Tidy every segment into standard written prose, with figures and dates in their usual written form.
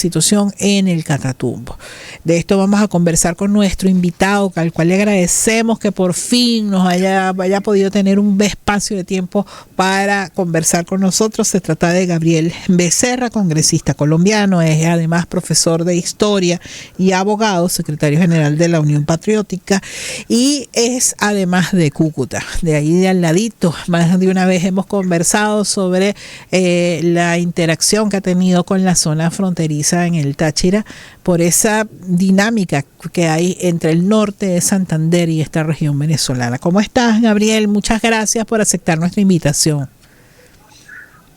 situación en el Catatumbo. De esto vamos a conversar con nuestro invitado, al cual le agradecemos que por fin nos haya podido tener un espacio de tiempo para conversar con nosotros. Se trata de Gabriel Becerra, congresista colombiano, es además profesor de historia y abogado, secretario general de la Unión Patriótica, y es además de Cúcuta, de ahí de al ladito. Más de una vez hemos conversado sobre la interacción que ha tenido con la zona fronteriza en el Táchira por esa dinámica que hay entre el norte de Santander y esta región venezolana. ¿Cómo estás, Gabriel? Muchas gracias por aceptar nuestra invitación.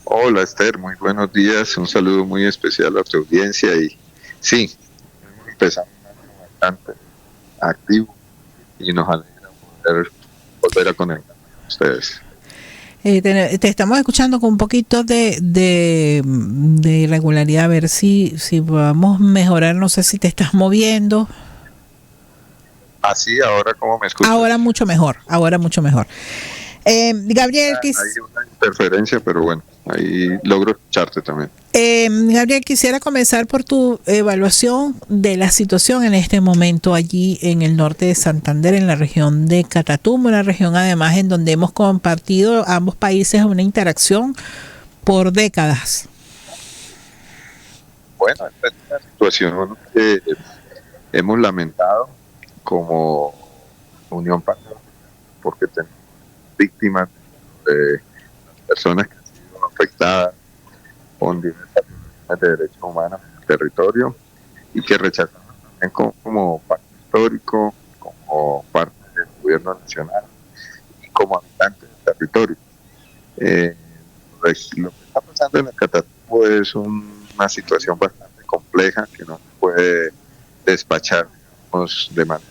Hola, Esther, muy buenos días. Un saludo muy especial a tu audiencia. Y sí, empezamos un año bastante activo y nos alegra volver a conectar con ustedes. Te estamos escuchando con un poquito de irregularidad, a ver si podamos mejorar. No sé si te estás moviendo. Así, ahora cómo me escuchas. Ahora mucho mejor. Gabriel, hay una interferencia, pero bueno, ahí logro escucharte también. Gabriel, quisiera comenzar por tu evaluación de la situación en este momento allí en el norte de Santander, en la región de Catatumbo, una región además en donde hemos compartido ambos países una interacción por décadas. Bueno, esta es una situación que hemos lamentado como Unión Patriótica, porque tenemos víctimas de personas que han sido afectadas con diversas violaciones de derechos humanos en el territorio y que rechazamos también como parte histórico, como parte del gobierno nacional y como habitantes del territorio. Pues, lo que está pasando en el Catatumbo es una situación bastante compleja que no se puede despachar, digamos, de manera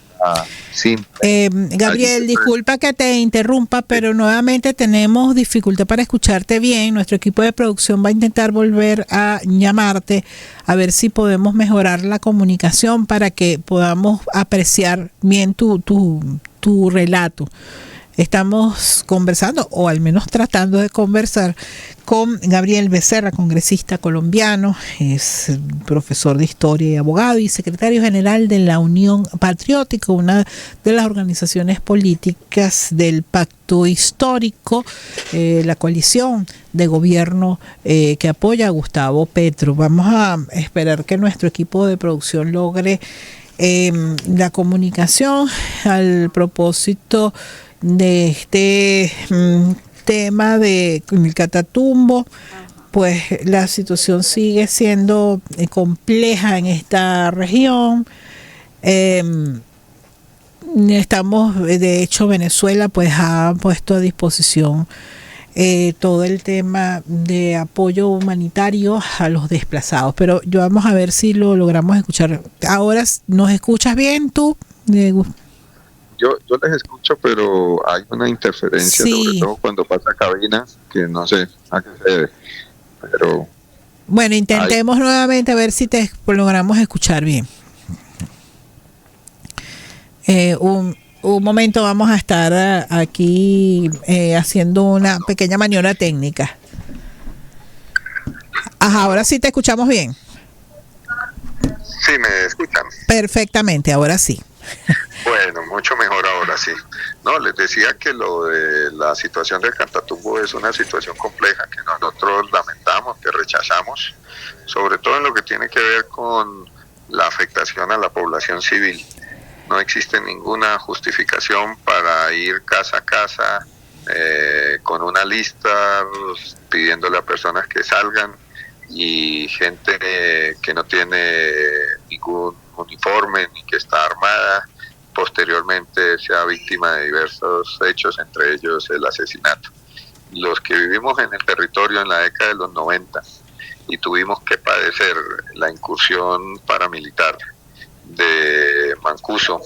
simple. Gabriel, disculpa que te interrumpa, pero nuevamente tenemos dificultad para escucharte bien. Nuestro equipo de producción va a intentar volver a llamarte a ver si podemos mejorar la comunicación para que podamos apreciar bien tu relato. Estamos conversando, o al menos tratando de conversar, con Gabriel Becerra, congresista colombiano, es profesor de historia y abogado y secretario general de la Unión Patriótica, una de las organizaciones políticas del Pacto Histórico, la coalición de gobierno que apoya a Gustavo Petro. Vamos a esperar que nuestro equipo de producción logre la comunicación al propósito de este tema de el Catatumbo. Pues la situación sigue siendo compleja en esta región. Estamos, de hecho, Venezuela pues ha puesto a disposición todo el tema de apoyo humanitario a los desplazados, pero vamos a ver si lo logramos escuchar. Ahora, ¿nos escuchas bien tú? Yo les escucho, pero hay una interferencia, sí, sobre todo cuando pasa cabina, que no sé a qué se debe. Pero bueno, intentemos nuevamente a ver si te logramos escuchar bien. Un momento, vamos a estar aquí haciendo una pequeña maniobra técnica. Ajá, ahora sí te escuchamos bien. Sí, me escuchan. Perfectamente, ahora sí. Bueno, mucho mejor ahora sí. No, les decía que lo de la situación del Catatumbo es una situación compleja que nosotros lamentamos, que rechazamos, sobre todo en lo que tiene que ver con la afectación a la población civil. No existe ninguna justificación para ir casa a casa con una lista pidiéndole a personas que salgan y gente que no tiene ningún uniforme ni que está armada posteriormente sea víctima de diversos hechos, entre ellos el asesinato. Los que vivimos en el territorio en la década de los 90 y tuvimos que padecer la incursión paramilitar de Mancuso,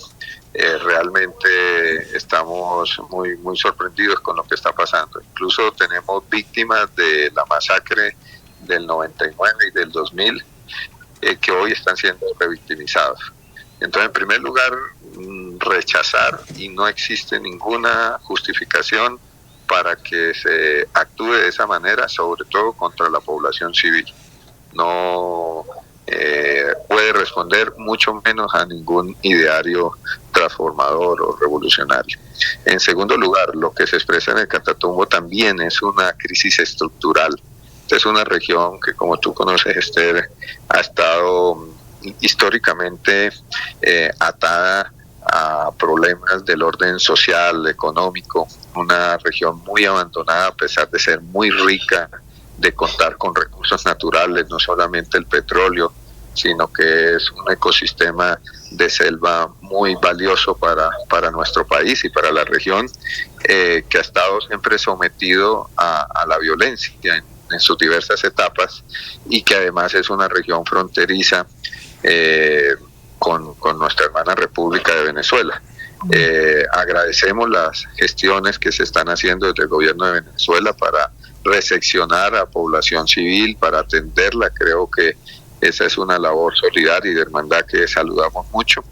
realmente estamos muy sorprendidos con lo que está pasando. Incluso tenemos víctimas de la masacre del 99 y del 2000 que hoy están siendo revictimizados. Entonces, en primer lugar, rechazar, y no existe ninguna justificación para que se actúe de esa manera, sobre todo contra la población civil. No puede responder, mucho menos a ningún ideario transformador o revolucionario. En segundo lugar, lo que se expresa en el Catatumbo también es una crisis estructural. Esta es una región que, como tú conoces, Esther, ha estado históricamente atada a problemas del orden social, económico, una región muy abandonada a pesar de ser muy rica, de contar con recursos naturales, no solamente el petróleo, sino que es un ecosistema de selva muy valioso para nuestro país y para la región, que ha estado siempre sometido a la violencia en sus diversas etapas, y que además es una región fronteriza con nuestra hermana República de Venezuela. Agradecemos las gestiones que se están haciendo desde el gobierno de Venezuela para reseccionar a población civil, para atenderla. Creo que esa es una labor solidaria y de hermandad que saludamos mucho.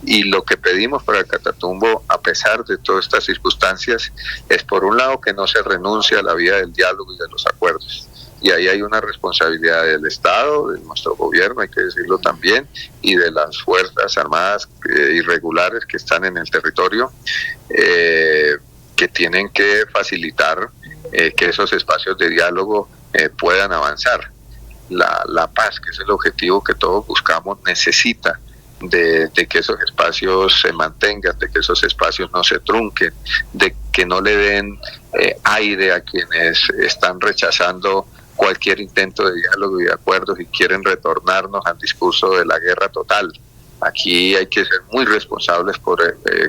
Y lo que pedimos para el Catatumbo, a pesar de todas estas circunstancias, es por un lado que no se renuncie a la vía del diálogo y de los acuerdos. Y ahí hay una responsabilidad del Estado, de nuestro gobierno, hay que decirlo también, y de las Fuerzas Armadas irregulares que están en el territorio, que tienen que facilitar que esos espacios de diálogo puedan avanzar. La paz, que es el objetivo que todos buscamos, necesita de que esos espacios se mantengan, de que esos espacios no se trunquen, de que no le den aire a quienes están rechazando cualquier intento de diálogo y de acuerdos y quieren retornarnos al discurso de la guerra total. Aquí hay que ser muy responsables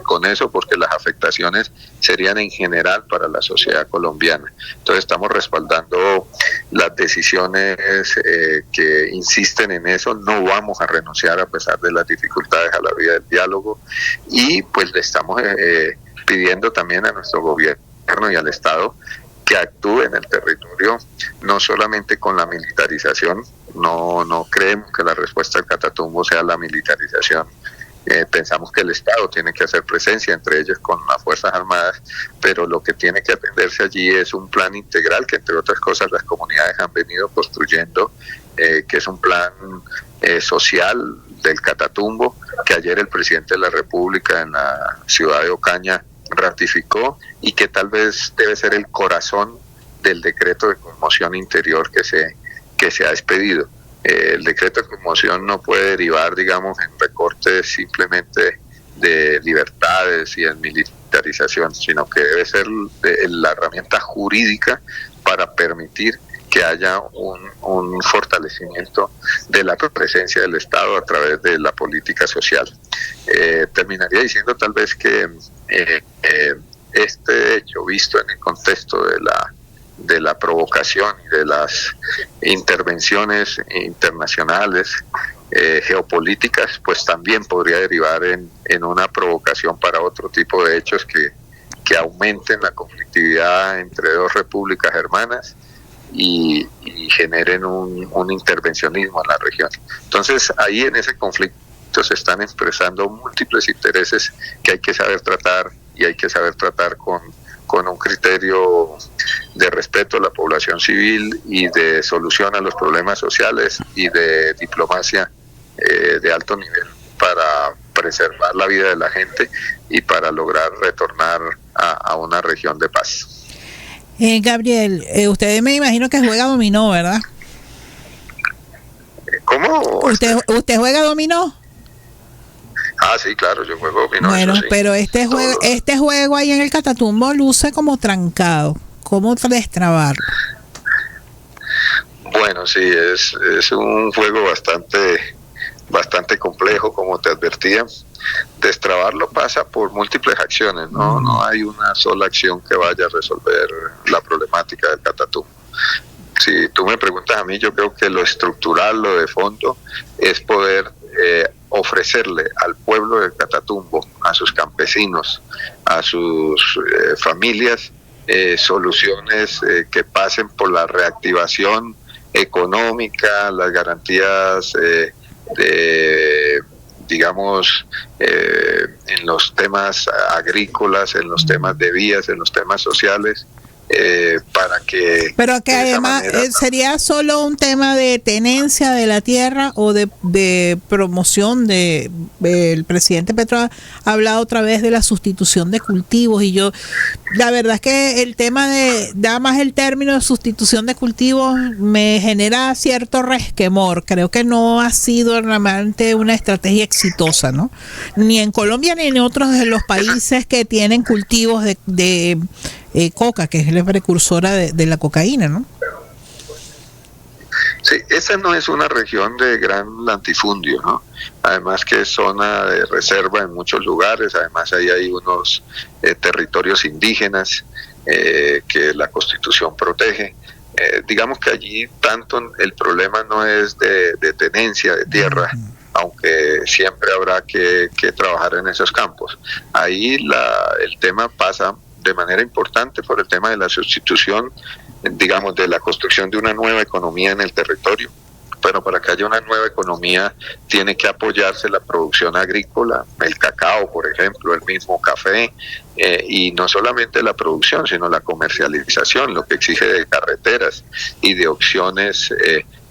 con eso, porque las afectaciones serían en general para la sociedad colombiana. Entonces estamos respaldando las decisiones que insisten en eso. No vamos a renunciar a pesar de las dificultades a la vía del diálogo, y pues le estamos pidiendo también a nuestro gobierno y al Estado que actúe en el territorio, no solamente con la militarización. No creemos que la respuesta al Catatumbo sea la militarización. Pensamos que el Estado tiene que hacer presencia, entre ellos con las Fuerzas Armadas, pero lo que tiene que atenderse allí es un plan integral que, entre otras cosas, las comunidades han venido construyendo, que es un plan social del Catatumbo, que ayer el presidente de la República en la ciudad de Ocaña ratificó, y que tal vez debe ser el corazón del decreto de conmoción interior que se ha expedido. El decreto de conmoción no puede derivar, digamos, en recortes simplemente de libertades y en militarización, sino que debe ser la herramienta jurídica para permitir que haya un fortalecimiento de la presencia del Estado a través de la política social. Terminaría diciendo tal vez que este hecho, visto en el contexto de la provocación y de las intervenciones internacionales geopolíticas, pues también podría derivar en una provocación para otro tipo de hechos que aumenten la conflictividad entre dos repúblicas hermanas y generen un intervencionismo en la región. Entonces, ahí en ese conflicto se están expresando múltiples intereses que hay que saber tratar, y hay que saber tratar con un criterio de respeto a la población civil y de solución a los problemas sociales y de diplomacia de alto nivel para preservar la vida de la gente y para lograr retornar a una región de paz. Gabriel, usted me imagino que juega dominó, ¿verdad? ¿Cómo? ¿Usted juega dominó? Ah, sí, claro, yo juego dominó. Bueno, sí. pero este juego ahí en el Catatumbo luce como trancado. ¿Cómo destrabarlo? Bueno, sí, es un juego bastante complejo, como te advertía. Destrabarlo pasa por múltiples acciones, no hay una sola acción que vaya a resolver la problemática del Catatumbo. Si tú me preguntas a mí, yo creo que lo estructural, lo de fondo, es poder ofrecerle al pueblo del Catatumbo, a sus campesinos, a sus familias, soluciones que pasen por la reactivación económica, las garantías digamos, en los temas agrícolas, en los temas de vías, en los temas sociales, para que... Pero que además sería solo un tema de tenencia de la tierra o de promoción el presidente Petro ha hablado otra vez de la sustitución de cultivos y yo, la verdad es que el tema da más el término de sustitución de cultivos me genera cierto resquemor. Creo que no ha sido realmente una estrategia exitosa, ¿no? Ni en Colombia ni en otros de los países que tienen cultivos de coca, que es la precursora de la cocaína, ¿no? Sí, esa no es una región de gran latifundio, ¿no? Además que es zona de reserva en muchos lugares, además ahí hay unos territorios indígenas que la Constitución protege. Digamos que allí tanto el problema no es de tenencia de tierra, aunque siempre habrá que trabajar en esos campos. Ahí el tema pasa de manera importante por el tema de la sustitución, digamos, de la construcción de una nueva economía en el territorio. Pero para que haya una nueva economía tiene que apoyarse la producción agrícola, el cacao, por ejemplo, el mismo café, y no solamente la producción, sino la comercialización, lo que exige de carreteras y de opciones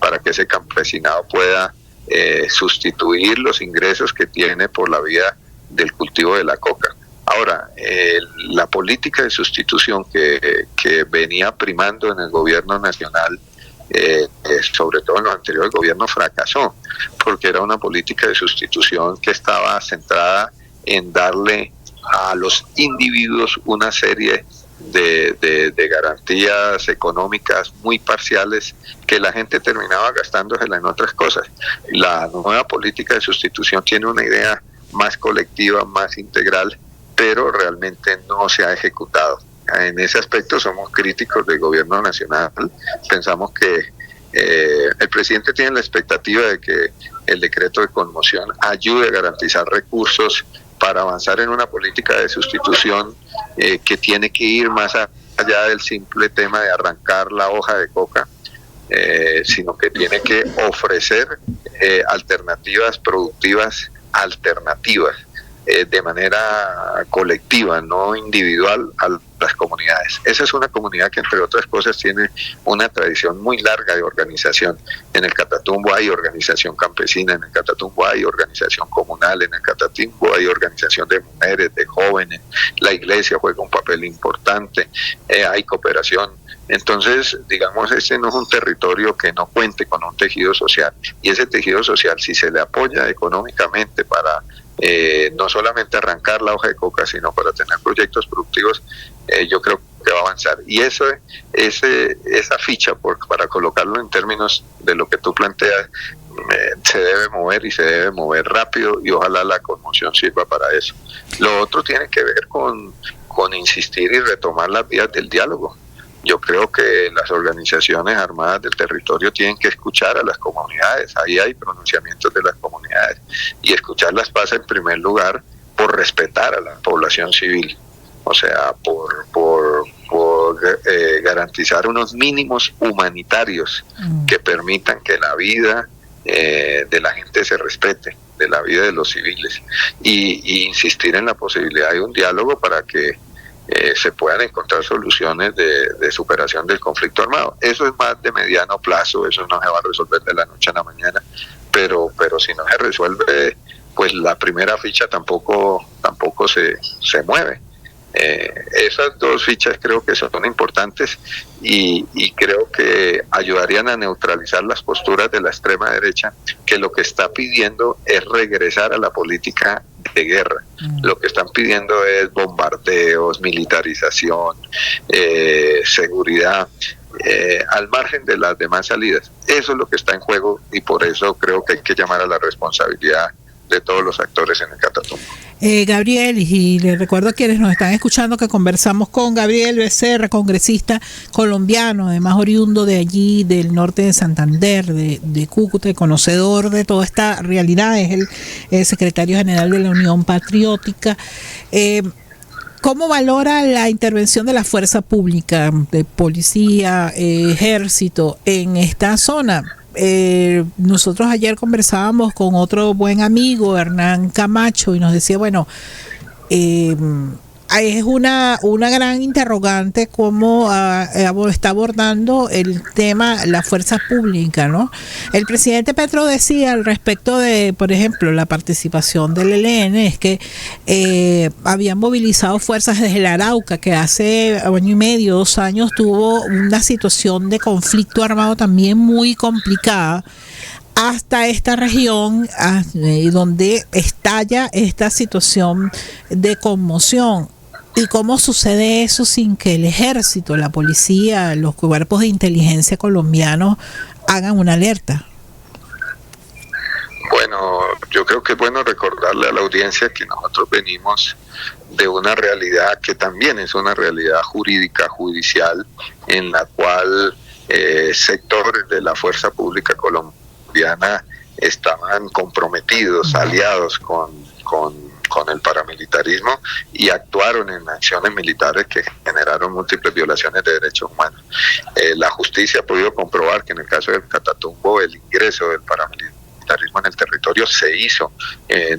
para que ese campesinado pueda sustituir los ingresos que tiene por la vía del cultivo de la coca. Ahora, la política de sustitución que venía primando en el gobierno nacional, sobre todo en los anteriores gobiernos, fracasó, porque era una política de sustitución que estaba centrada en darle a los individuos una serie de garantías económicas muy parciales que la gente terminaba gastándosela en otras cosas. La nueva política de sustitución tiene una idea más colectiva, más integral, pero realmente no se ha ejecutado. En ese aspecto somos críticos del gobierno nacional. Pensamos que el presidente tiene la expectativa de que el decreto de conmoción ayude a garantizar recursos para avanzar en una política de sustitución que tiene que ir más allá del simple tema de arrancar la hoja de coca, sino que tiene que ofrecer alternativas productivas alternativas de manera colectiva, no individual, a las comunidades. Esa es una comunidad que, entre otras cosas, tiene una tradición muy larga de organización. En el Catatumbo hay organización campesina, en el Catatumbo hay organización comunal, en el Catatumbo hay organización de mujeres, de jóvenes, la iglesia juega un papel importante, hay cooperación. Entonces, digamos, este no es un territorio que no cuente con un tejido social, y ese tejido social, si se le apoya económicamente para no solamente arrancar la hoja de coca, sino para tener proyectos productivos, yo creo que va a avanzar. Y esa ficha, para colocarlo en términos de lo que tú planteas, se debe mover, y se debe mover rápido, y ojalá la conmoción sirva para eso. Lo otro tiene que ver con insistir y retomar las vías del diálogo. Yo creo que las organizaciones armadas del territorio tienen que escuchar a las comunidades. Ahí hay pronunciamientos de las comunidades, y escucharlas pasa en primer lugar por respetar a la población civil, o sea, por garantizar unos mínimos humanitarios que permitan que la vida de la gente se respete, de la vida de los civiles, y insistir en la posibilidad de un diálogo para que se puedan encontrar soluciones de superación del conflicto armado. Eso es más de mediano plazo, eso no se va a resolver de la noche a la mañana, pero si no se resuelve, pues la primera ficha tampoco se mueve. Esas dos fichas creo que son importantes, y creo que ayudarían a neutralizar las posturas de la extrema derecha, que lo que está pidiendo es regresar a la política de guerra. Lo que están pidiendo es bombardeos, militarización, seguridad, al margen de las demás salidas. Eso es lo que está en juego, y por eso creo que hay que llamar a la responsabilidad de todos los actores en el Catatumbo. Gabriel, y le recuerdo a quienes nos están escuchando que conversamos con Gabriel Becerra, congresista colombiano, además oriundo de allí, del norte de Santander, de Cúcuta, conocedor de toda esta realidad, es el secretario general de la Unión Patriótica. ¿Cómo valora la intervención de la fuerza pública, de policía, ejército, en esta zona? Nosotros ayer conversábamos con otro buen amigo, Hernán Camacho, y nos decía, bueno, es una gran interrogante cómo está abordando el tema la fuerza pública, ¿no? El presidente Petro decía al respecto de, por ejemplo, la participación del ELN, es que habían movilizado fuerzas desde el Arauca, que hace año y medio, 2 años, tuvo una situación de conflicto armado también muy complicada, hasta esta región donde estalla esta situación de conmoción. ¿Y cómo sucede eso sin que el ejército, la policía, los cuerpos de inteligencia colombianos hagan una alerta? Bueno, yo creo que es bueno recordarle a la audiencia que nosotros venimos de una realidad que también es una realidad jurídica, judicial, en la cual sectores de la fuerza pública colombiana estaban comprometidos, aliados con el paramilitarismo y actuaron en acciones militares que generaron múltiples violaciones de derechos humanos. La justicia ha podido comprobar que en el caso del Catatumbo el ingreso del paramilitarismo en el territorio se hizo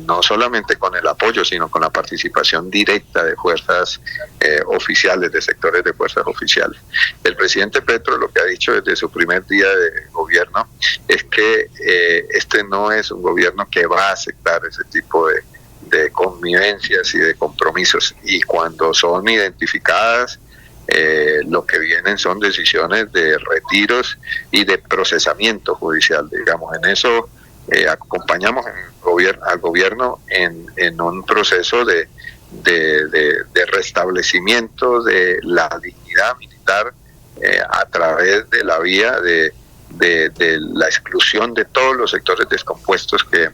no solamente con el apoyo, sino con la participación directa de fuerzas oficiales, de sectores de fuerzas oficiales. El presidente Petro lo que ha dicho desde su primer día de gobierno es que este no es un gobierno que va a aceptar ese tipo de convivencias y de compromisos, y cuando son identificadas lo que vienen son decisiones de retiros y de procesamiento judicial, digamos. En eso acompañamos al gobierno en un proceso de restablecimiento de la dignidad militar a través de la vía de la exclusión de todos los sectores descompuestos que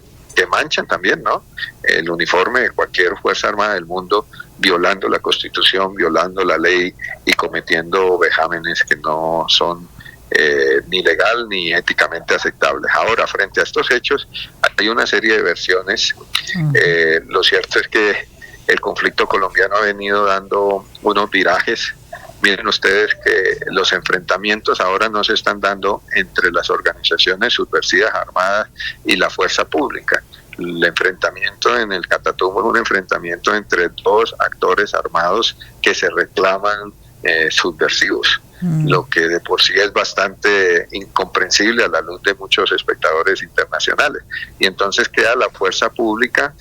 manchan también, ¿no?, el uniforme de cualquier fuerza armada del mundo, violando la Constitución, violando la ley y cometiendo vejámenes que no son ni legal ni éticamente aceptables. Ahora, frente a estos hechos, hay una serie de versiones. Lo cierto es que el conflicto colombiano ha venido dando unos virajes. Miren ustedes que los enfrentamientos ahora no se están dando entre las organizaciones subversivas armadas y la fuerza pública. El enfrentamiento en el Catatumbo es un enfrentamiento entre dos actores armados que se reclaman subversivos, lo que de por sí es bastante incomprensible a la luz de muchos espectadores internacionales. Y entonces queda la fuerza pública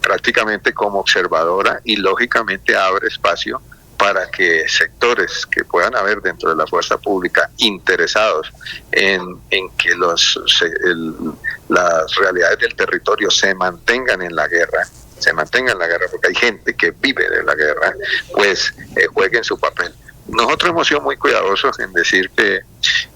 prácticamente como observadora, y lógicamente abre espacio para que sectores que puedan haber dentro de la fuerza pública interesados en que las realidades del territorio se mantengan en la guerra, porque hay gente que vive de la guerra, pues jueguen su papel. Nosotros hemos sido muy cuidadosos en decir que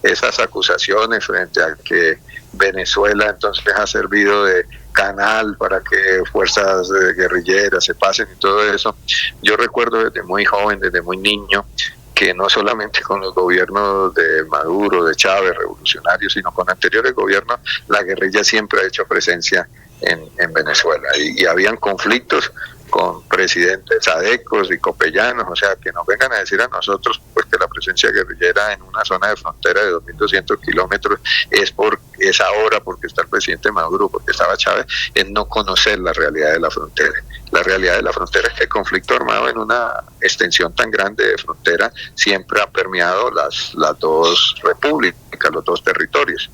esas acusaciones frente a que Venezuela entonces ha servido de canal para que fuerzas guerrilleras se pasen y todo eso, yo recuerdo desde muy joven, desde muy niño, que no solamente con los gobiernos de Maduro, de Chávez, revolucionarios, sino con anteriores gobiernos, la guerrilla siempre ha hecho presencia en Venezuela, y habían conflictos con presidentes adecos y copellanos, o sea, que nos vengan a decir a nosotros pues que la presencia guerrillera en una zona de frontera de 2.200 kilómetros es ahora porque está el presidente Maduro, porque estaba Chávez, es no conocer la realidad de la frontera. La realidad de la frontera es que el conflicto armado en una extensión tan grande de frontera siempre ha permeado las dos repúblicas, los dos territorios.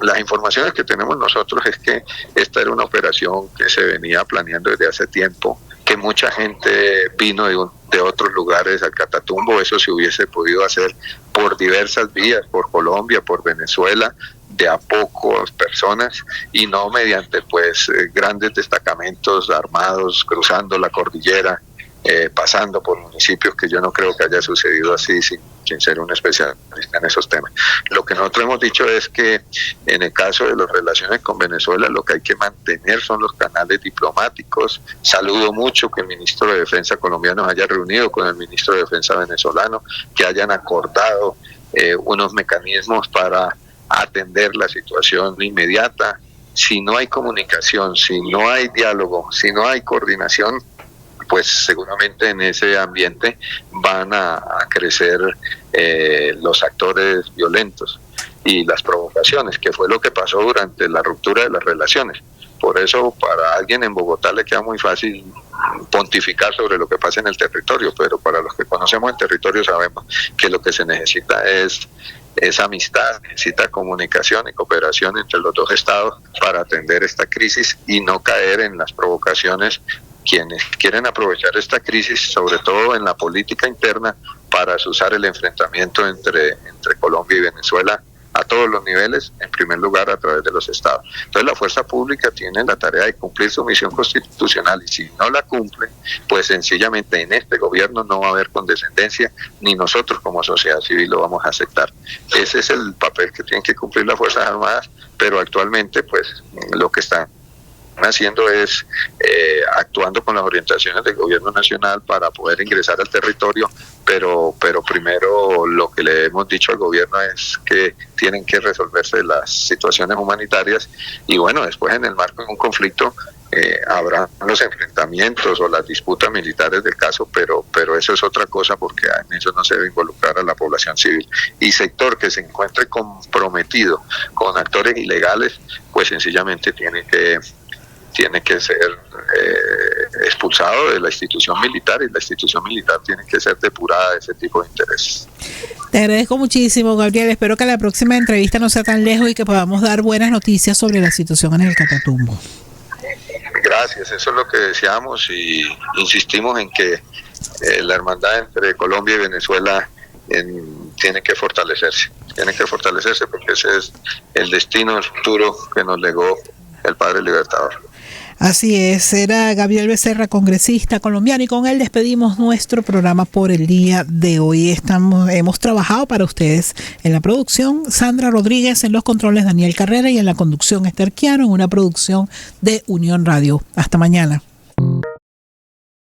Las informaciones que tenemos nosotros es que esta era una operación que se venía planeando desde hace tiempo, que mucha gente vino de otros lugares al Catatumbo. Eso se hubiese podido hacer por diversas vías, por Colombia, por Venezuela, de a pocas personas, y no mediante pues grandes destacamentos armados cruzando la cordillera, pasando por municipios, que yo no creo que haya sucedido así sin ser un especialista en esos temas. Lo que nosotros hemos dicho es que en el caso de las relaciones con Venezuela, lo que hay que mantener son los canales diplomáticos. Saludo mucho que el ministro de Defensa colombiano haya reunido con el ministro de Defensa venezolano, que hayan acordado unos mecanismos para atender la situación inmediata. Si no hay comunicación, si no hay diálogo, si no hay coordinación, pues seguramente en ese ambiente van a crecer los actores violentos y las provocaciones, que fue lo que pasó durante la ruptura de las relaciones. Por eso para alguien en Bogotá le queda muy fácil pontificar sobre lo que pasa en el territorio, pero para los que conocemos el territorio sabemos que lo que se necesita es amistad, necesita comunicación y cooperación entre los dos estados para atender esta crisis y no caer en las provocaciones quienes quieren aprovechar esta crisis, sobre todo en la política interna, para usar el enfrentamiento entre Colombia y Venezuela a todos los niveles, en primer lugar a través de los estados. Entonces la fuerza pública tiene la tarea de cumplir su misión constitucional y si no la cumple, pues sencillamente en este gobierno no va a haber condescendencia, ni nosotros como sociedad civil lo vamos a aceptar. Ese es el papel que tienen que cumplir las Fuerzas Armadas, pero actualmente pues lo que están haciendo es actuando con las orientaciones del gobierno nacional para poder ingresar al territorio, pero primero lo que le hemos dicho al gobierno es que tienen que resolverse las situaciones humanitarias y bueno, después en el marco de un conflicto habrá los enfrentamientos o las disputas militares del caso, pero eso es otra cosa porque en eso no se debe involucrar a la población civil. Y sector que se encuentre comprometido con actores ilegales, pues sencillamente tiene que ser expulsado de la institución militar y la institución militar tiene que ser depurada de ese tipo de intereses. Te agradezco muchísimo, Gabriel. Espero que la próxima entrevista no sea tan lejos y que podamos dar buenas noticias sobre la situación en el Catatumbo. Gracias, eso es lo que deseamos y insistimos en que la hermandad entre Colombia y Venezuela tiene que fortalecerse porque ese es el destino, el futuro que nos legó el Padre Libertador. Así es, era Gabriel Becerra, congresista colombiano, y con él despedimos nuestro programa por el día de hoy. Hemos trabajado para ustedes en la producción Sandra Rodríguez, en los controles Daniel Carrera y en la conducción Esther Quiaro, en una producción de Unión Radio. Hasta mañana.